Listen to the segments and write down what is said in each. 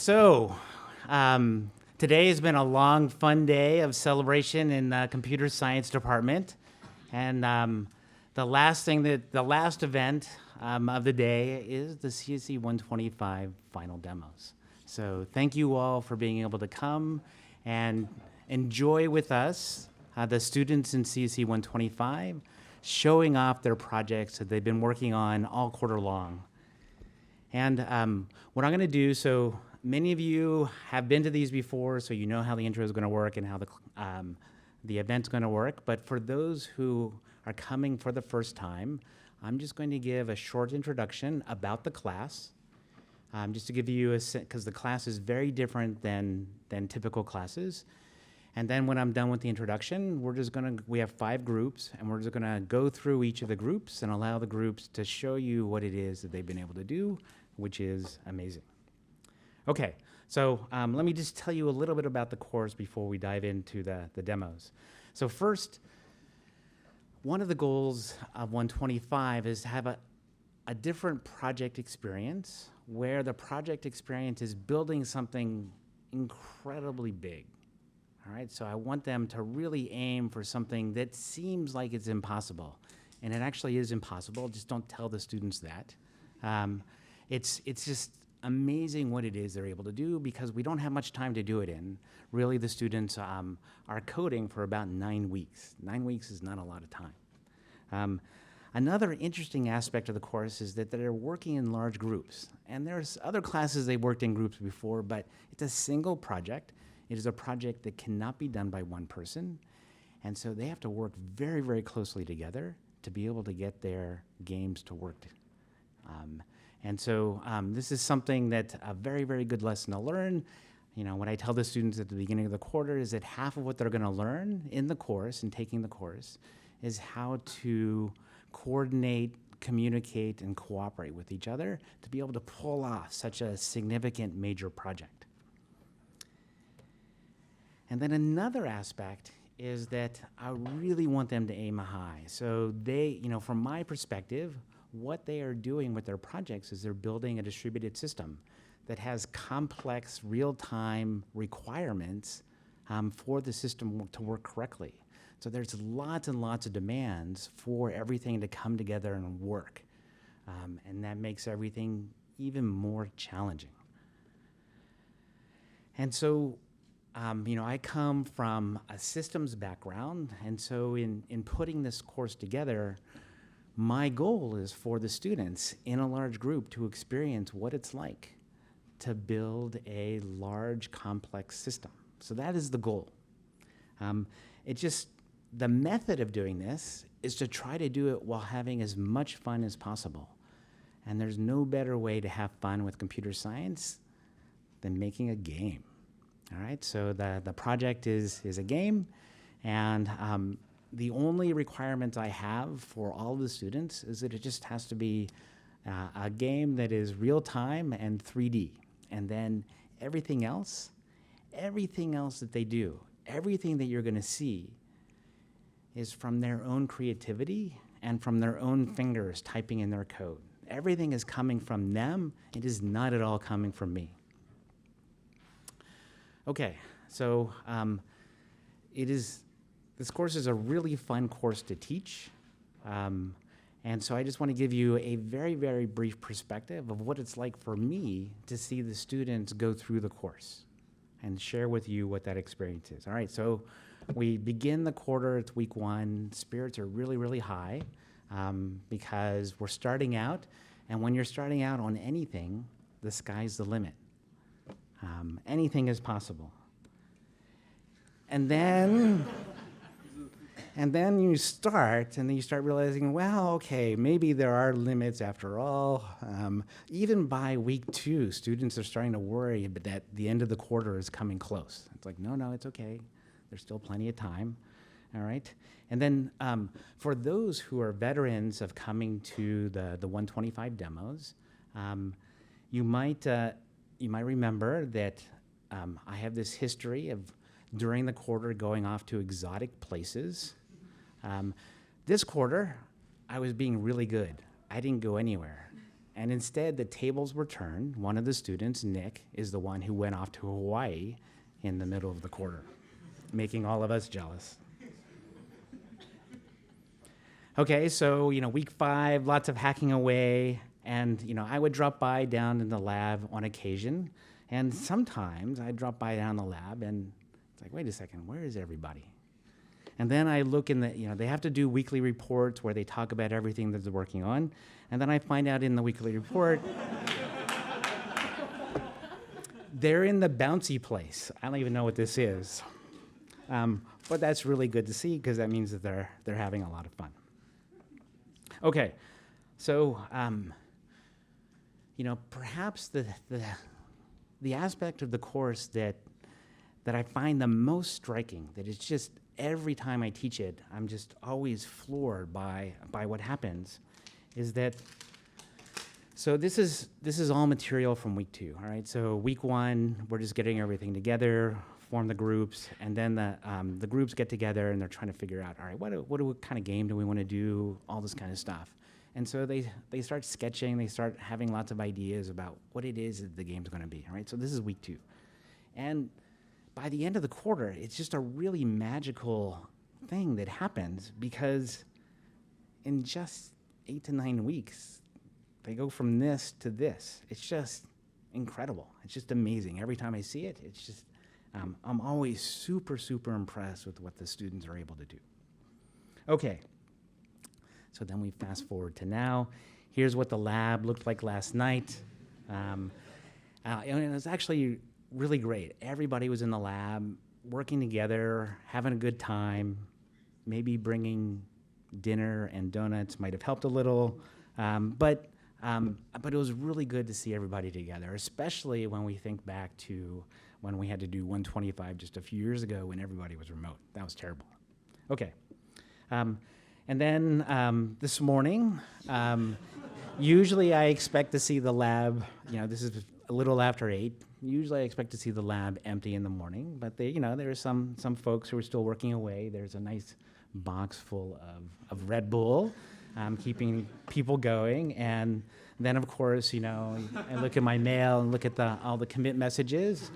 So, today has been a long, fun day of celebration in the computer science department. And the last event of the day is the CSE 125 final demos. So thank you all for being able to come and enjoy with us the students in CSE 125 showing off their projects that they've been working on all quarter long. And what I'm going to do, so many of you have been to these before, so you know how the intro is going to work and how the event's going to work. But for those who are coming for the first time, I'm just going to give a short introduction about the class, just to give you a sense, because the class is very different than typical classes. And then when I'm done with the introduction, we have 5 groups, and we're just gonna go through each of the groups and allow the groups to show you what it is that they've been able to do, which is amazing. Okay, so let me just tell you a little bit about the course before we dive into the demos. So first, one of the goals of 125 is to have a different project experience where the project experience is building something incredibly big. All right, so I want them to really aim for something that seems like it's impossible, and it actually is impossible. Just don't tell the students that. It's just amazing what it is they're able to do because we don't have much time to do it in. Really, the students are coding for about 9 weeks. 9 weeks is not a lot of time. Another interesting aspect of the course is that they're working in large groups. And there's other classes they worked in groups before, but it's a single project. It is a project that cannot be done by one person. And so they have to work very, very closely together to be able to get their games to work. And so this is something that a very, very good lesson to learn. You know, what I tell the students at the beginning of the quarter is that half of what they're going to learn in the course and taking the course is how to coordinate, communicate, and cooperate with each other to be able to pull off such a significant major project. And then another aspect is that I really want them to aim high. So they, you know, from my perspective, what they are doing with their projects is they're building a distributed system that has complex real-time requirements for the system to work correctly. So there's lots and lots of demands for everything to come together and work. And that makes everything even more challenging. And so, you know, I come from a systems background, and so in putting this course together, my goal is for the students in a large group to experience what it's like to build a large, complex system. So that is the goal. The method of doing this is to try to do it while having as much fun as possible. And there's no better way to have fun with computer science than making a game. All right, so the project is a game, and the only requirement I have for all of the students is that it just has to be a game that is real time and 3D. And then everything else that they do, everything that you're going to see is from their own creativity and from their own fingers typing in their code. Everything is coming from them. It is not at all coming from me. Okay, so this course is a really fun course to teach. And so I just want to give you a very, very brief perspective of what it's like for me to see the students go through the course and share with you what that experience is. All right, so we begin the quarter, it's week 1. Spirits are really, really high because we're starting out. And when you're starting out on anything, the sky's the limit. Anything is possible. And then you start realizing, well, okay, maybe there are limits after all. Even by week 2, students are starting to worry that the end of the quarter is coming close. It's like, no, it's okay. There's still plenty of time, all right? And then for those who are veterans of coming to the 125 demos, you might remember that I have this history of during the quarter going off to exotic places. This quarter, I was being really good. I didn't go anywhere. And instead, the tables were turned. One of the students, Nick, is the one who went off to Hawaii in the middle of the quarter, making all of us jealous. Okay, so, week 5, lots of hacking away. And, I would drop by down in the lab on occasion. And sometimes I'd drop by down the lab and it's like, wait a second, where is everybody? And then I look in they have to do weekly reports where they talk about everything that they're working on. And then I find out in the weekly report, they're in the bouncy place. I don't even know what this is. But that's really good to see because that means that they're having a lot of fun. Okay, so, perhaps the aspect of the course that I find the most striking, that it's just every time I teach it, I'm just always floored by what happens, is that, so this is all material from week 2, all right? So week 1, we're just getting everything together, form the groups, and then the groups get together and they're trying to figure out, all right, what kind of game do we want to do, all this kind of stuff. And so they start sketching, they start having lots of ideas about what it is that the game's going to be, all right? So this is week 2. And by the end of the quarter, it's just a really magical thing that happens because in just 8 to 9 weeks, they go from this to this. It's just incredible. It's just amazing. Every time I see it, it's just, I'm always super, super impressed with what the students are able to do. Okay. So then we fast forward to now. Here's what the lab looked like last night. And it was actually really great. Everybody was in the lab, working together, having a good time. Maybe bringing dinner and donuts might have helped a little. But it was really good to see everybody together, especially when we think back to when we had to do 125 just a few years ago when everybody was remote. That was terrible. Okay. And then this morning, usually I expect to see the lab, this is a little after 8. Usually I expect to see the lab empty in the morning, but there are some folks who are still working away. There's a nice box full of Red Bull, keeping people going. And then, of course, I look at my mail and look at all the commit messages.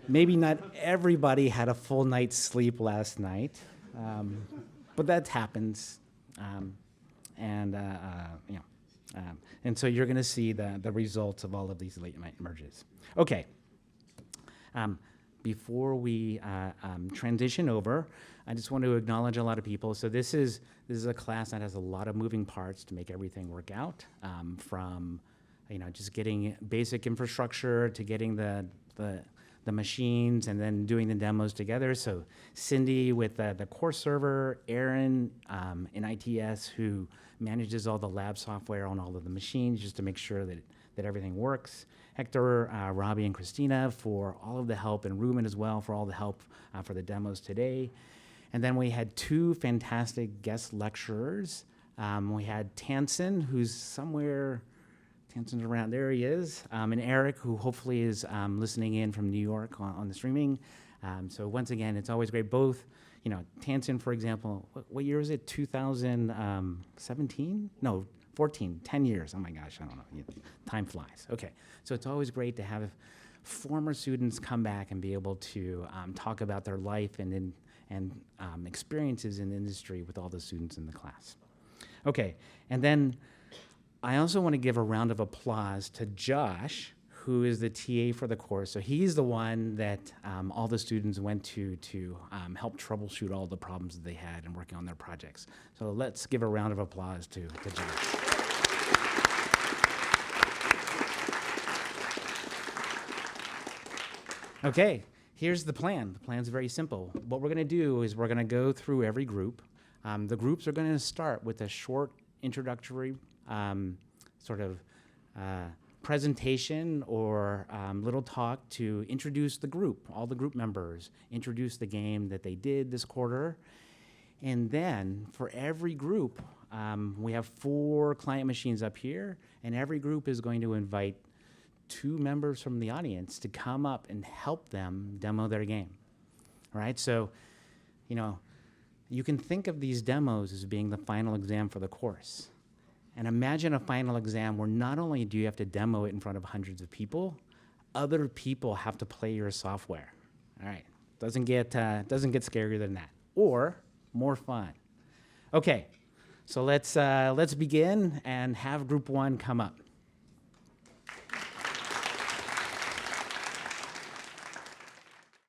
Maybe not everybody had a full night's sleep last night. But that happens, and so you're going to see the results of all of these late night merges. Okay. Before we transition over, I just want to acknowledge a lot of people. So this is a class that has a lot of moving parts to make everything work out. From just getting basic infrastructure to getting the machines and then doing the demos together. So Cindy with the core server, Aaron in ITS who manages all the lab software on all of the machines just to make sure that everything works. Hector, Robbie, and Christina for all of the help, and Ruben as well for all the help for the demos today. And then we had 2 fantastic guest lecturers. We had Tansen, who's somewhere, Tansen's around, there he is, and Eric, who hopefully is listening in from New York on the streaming. So once again, it's always great. Both, Tansen, for example, what year was it? 2017? No, 14, 10 years. Oh my gosh, I don't know. Time flies. Okay, so it's always great to have former students come back and be able to talk about their life and experiences in the industry with all the students in the class. Okay, and then I also want to give a round of applause to Josh, who is the TA for the course. So he's the one that all the students went to help troubleshoot all the problems that they had in working on their projects. So let's give a round of applause to Josh. Okay, here's the plan. The plan's very simple. What we're going to do is we're going to go through every group. The groups are going to start with a short introductory presentation or little talk to introduce the group, all the group members, introduce the game that they did this quarter. And then for every group, we have 4 client machines up here, and every group is going to invite 2 members from the audience to come up and help them demo their game. All right, so, you can think of these demos as being the final exam for the course. And imagine a final exam where not only do you have to demo it in front of hundreds of people, other people have to play your software. All right, doesn't get scarier than that, or more fun. Okay, so let's begin and have group one come up.